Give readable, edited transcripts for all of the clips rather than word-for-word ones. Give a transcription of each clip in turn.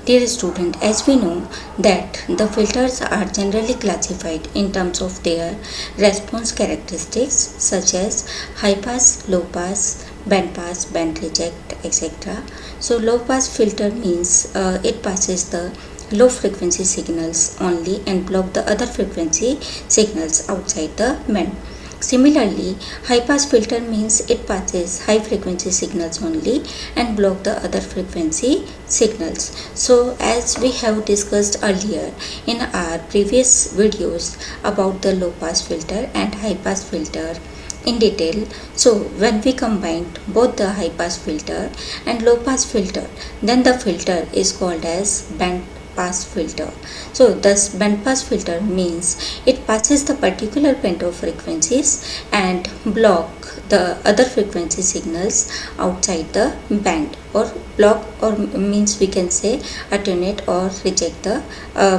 Dear student, as we know that the filters are generally classified in terms of their response characteristics such as high pass, low pass, band reject, etc. So low pass filter means it passes the low frequency signals only and block the other frequency signals outside the band. Similarly, high pass filter means it passes high frequency signals only and block the other frequency signals. So as we have discussed earlier in our previous videos about the low pass filter and high pass filter in detail, so when we combined both the high pass filter and low pass filter, then the filter is called as band pass filter. So thus band pass filter means it passes the particular band of frequencies and block the other frequency signals outside the band, or block, or means we can say attenuate or reject the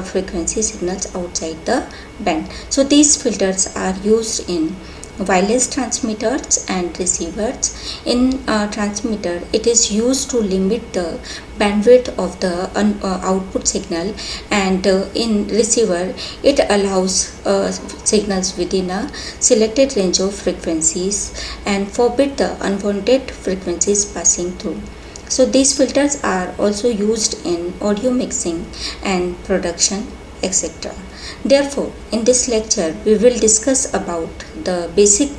frequency signals outside the band. So these filters are used in wireless transmitters and receivers. In transmitter, it is used to limit the bandwidth of the output signal, and in receiver it allows signals within a selected range of frequencies and forbid the unwanted frequencies passing through. So these filters are also used in audio mixing and production, etc. Therefore, in this lecture, we will discuss about the basic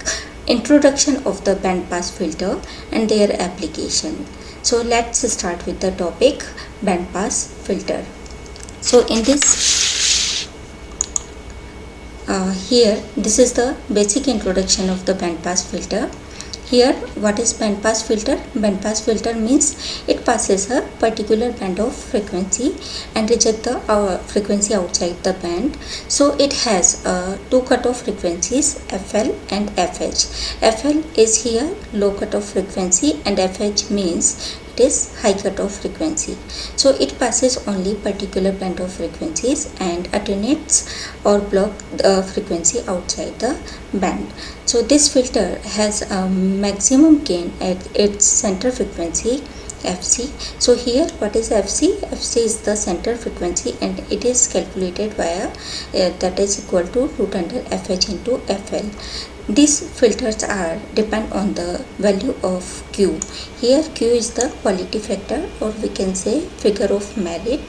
introduction of the band pass filter and their application. So let's start with the topic band pass filter. So in this here, this is the basic introduction of the band pass filter. Here, what is band pass filter? Band pass filter means it passes a particular band of frequency and reject the frequency outside the band. So it has two cutoff frequencies, FL and FH. FL is here low cutoff frequency and FH means it is high cutoff frequency. So it passes only particular band of frequencies and attenuates or block the frequency outside the band. So this filter has a maximum gain at its center frequency, FC. So here what is FC? FC is the center frequency and it is calculated via that is equal to root under FH into FL. These filters are depend on the value of Q. Here Q is the quality factor, or we can say figure of merit,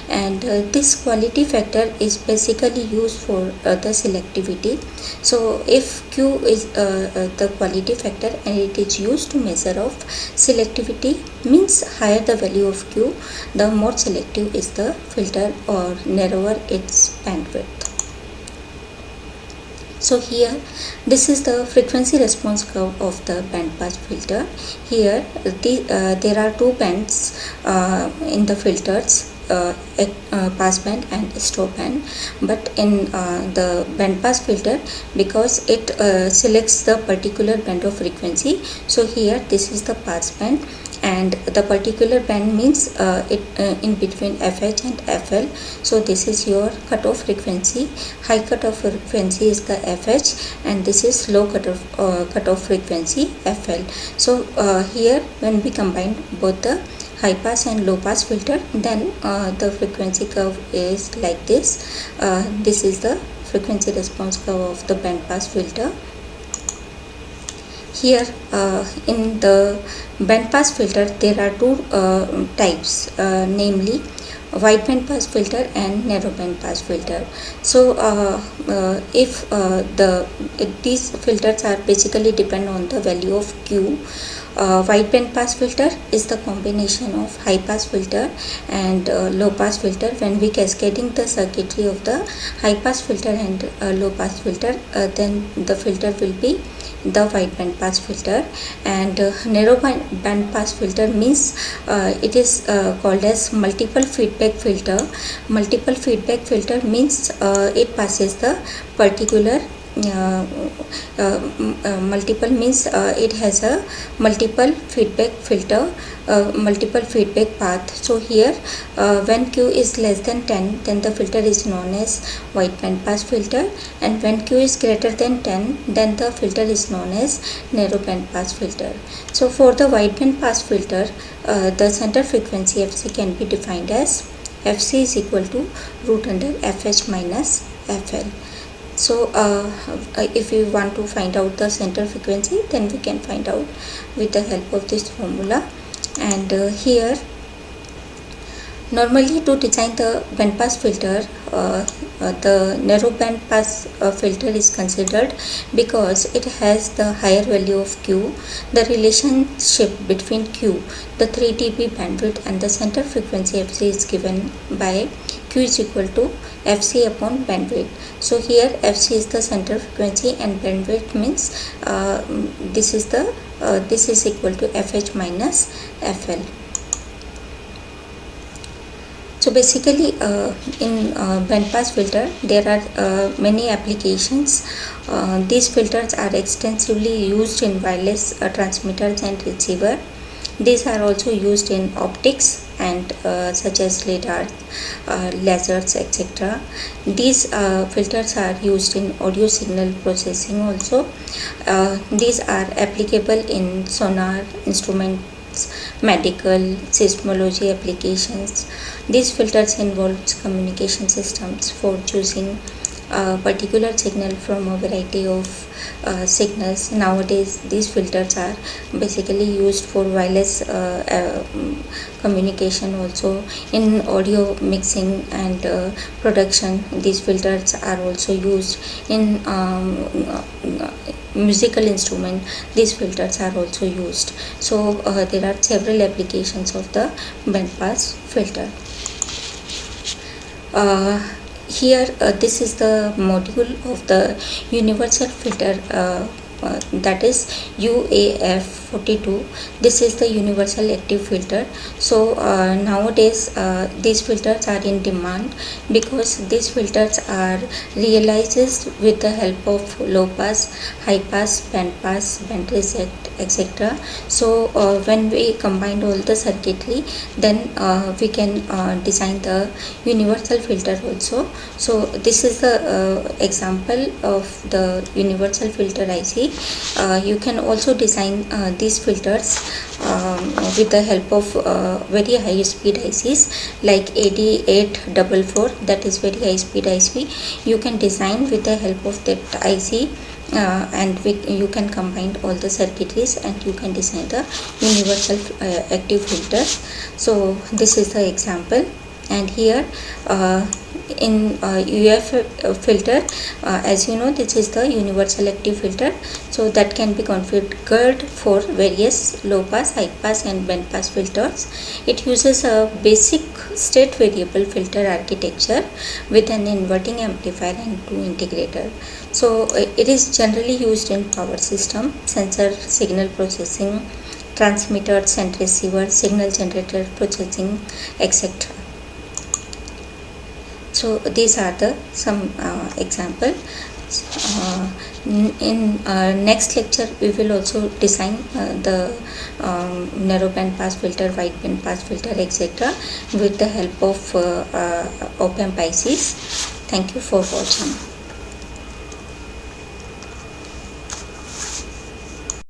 and this quality factor is basically used for the selectivity. So if Q is the quality factor and it is used to measure of selectivity, means higher the value of Q, the more selective is the filter or narrower its bandwidth. So here this is the frequency response curve of the band pass filter. Here there are two bands in the filters, pass band and stop band, but in the band pass filter, because it selects the particular band of frequency, so here this is the pass band and the particular band means it in between FH and FL. So this is your cutoff frequency. High cutoff frequency is the FH and this is low cutoff frequency, FL. So here when we combine both the high pass and low pass filter, then the frequency curve is like this. This is the frequency response curve of the band pass filter. Here in the band pass filter there are two types, namely wide band pass filter and narrow band pass filter. So if these filters are basically depend on the value of Q. Wide band pass filter is the combination of high pass filter and low pass filter. When we cascading the circuitry of the high pass filter and low pass filter, then the filter will be the wide band pass filter. And narrow band pass filter means it is called as multiple feedback filter. Multiple feedback filter means it passes the particular multiple means it has a multiple feedback filter, multiple feedback path. So here when Q is less than 10, then the filter is known as wide band pass filter, and when Q is greater than 10, then the filter is known as narrow band pass filter. So for the wide band pass filter, the center frequency FC can be defined as Fc is equal to root under Fh minus Fl. So if we want to find out the center frequency, then we can find out with the help of this formula. And here normally to design the band pass filter, the narrow band pass filter is considered because it has the higher value of Q. The relationship between Q, the 3 dB bandwidth, and the center frequency Fc is given by Q is equal to Fc upon bandwidth. So here Fc is the center frequency and bandwidth means this is equal to Fh minus Fl. So basically in band pass filter there are many applications. These filters are extensively used in wireless transmitters and receiver. These are also used in optics and such as radar, lasers, etc. These filters are used in audio signal processing also. These are applicable in sonar instruments, medical, seismology applications. These filters involves communication systems for choosing a particular signal from a variety of signals. Nowadays these filters are basically used for wireless communication also. In audio mixing and production, these filters are also used. In musical instrument, these filters are also used. So there are several applications of the band pass filter. Here this is the module of the universal filter, that is UAF42. This is the universal active filter. So nowadays these filters are in demand because these filters are realized with the help of low pass, high pass, band reject, etc. So when we combine all the circuitry, then we can design the universal filter also. So this is the example of the universal filter IC. You can also design these filters with the help of very high speed ICs like AD844, that is very high speed IC. You can design with the help of that IC and you can combine all the circuitries and you can design the universal active filter. So this is the example. And here in UF filter, as you know, this is the universal active filter, so that can be configured for various low pass, high pass and band pass filters. It uses a basic state variable filter architecture with an inverting amplifier and two integrator. So it is generally used in power system, sensor signal processing, transmitters and receiver, signal generator processing, etc. So these are the some example. In next lecture we will also design the narrow band pass filter, wide band pass filter, etc. with the help of op amp ICs. Thank you for watching.